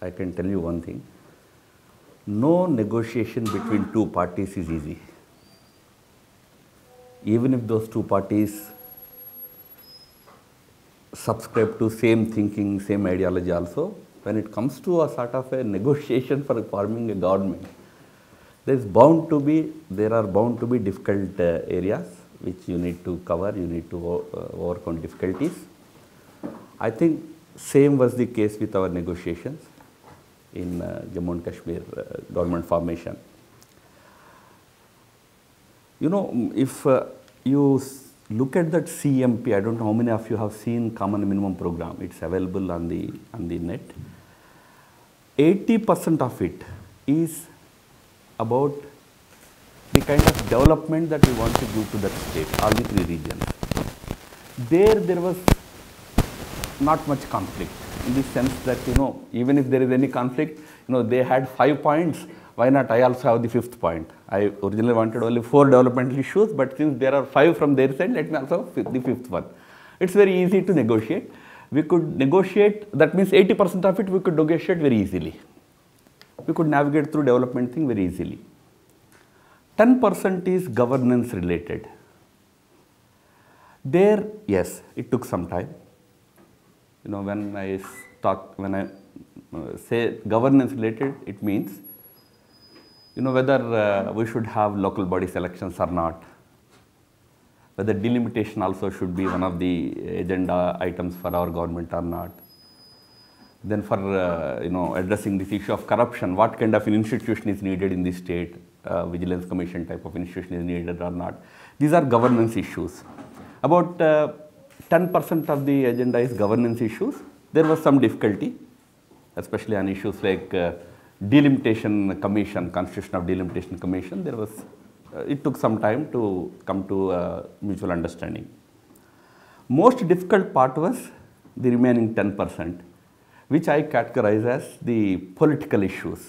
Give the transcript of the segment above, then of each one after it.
I can tell you one thing. No negotiation between two parties is easy. Even if those two parties subscribe to same thinking, same ideology also, when it comes to a sort of a negotiation for forming a government, there are bound to be difficult areas which you need to cover, you need to overcome difficulties. I think same was the case with our negotiations in Jammu and Kashmir government formation. You know, if you look at that CMP, I don't know how many of you have seen Common Minimum Program. It's available on the net. 80% of it is about the kind of development that we want to give to that state, all the three regions. There was not much conflict in the sense that, you know, even if there is any conflict, you know, they had 5 points. Why not I also have the 5th point? I originally wanted only 4 developmental issues, but since there are 5 from their side, let me also have the 5th one. It's very easy to negotiate. We could negotiate, that means 80% of it we could negotiate very easily. We could navigate through development thing very easily. 10% is governance related. There, yes, it took some time. You know, when I say governance related, it means, you know, whether we should have local body selections or not, whether delimitation also should be one of the agenda items for our government or not. Then for, you know, addressing this issue of corruption, what kind of an institution is needed in the state, vigilance commission type of institution is needed or not. These are governance issues. About 10% of the agenda is governance issues. There was some difficulty, especially on issues like delimitation commission, constitution of delimitation commission. There was, it took some time to come to mutual understanding. Most difficult part was the remaining 10%, which I categorize as the political issues.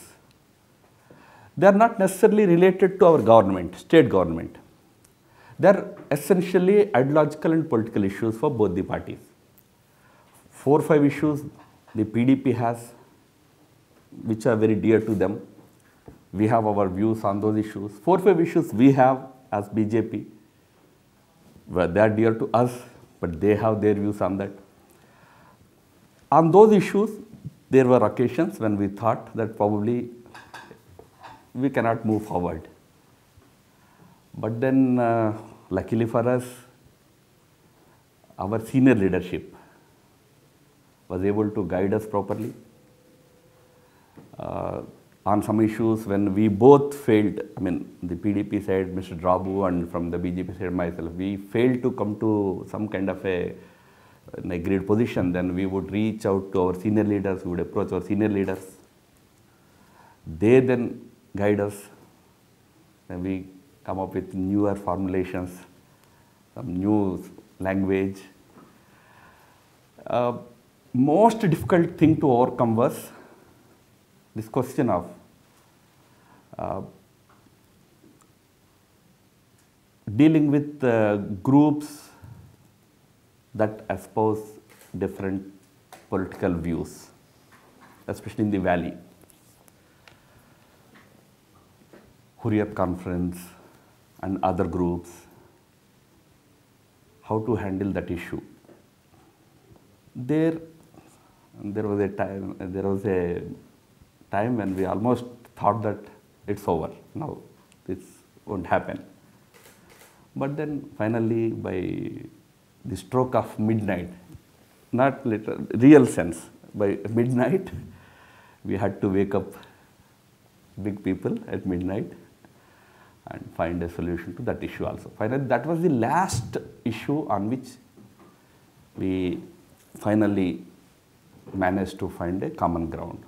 They are not necessarily related to our government, state government. They are essentially ideological and political issues for both the parties. 4 or 5 issues the PDP has, which are very dear to them. We have our views on those issues. 4 or 5 issues we have as BJP, where they are dear to us, but they have their views on that. On those issues, there were occasions when we thought that probably we cannot move forward. But then, luckily for us, our senior leadership was able to guide us properly. On some issues when we both failed, I mean, the PDP side, Mr. Drabu, and from the BJP side, myself, we failed to come to some kind of an agreed position, then we would reach out to our senior leaders, we would approach our senior leaders. They then guide us, and we come up with newer formulations, some new language. Most difficult thing to overcome was this question of dealing with groups that espouse different political views, especially in the valley. Hurriyat Conference and other groups, how to handle that issue. There was a time when we almost thought that it's over, now this won't happen. But then finally, by the stroke of midnight, not literal, real sense, by midnight, we had to wake up big people at midnight and find a solution to that issue also. Finally, that was the last issue on which we finally managed to find a common ground.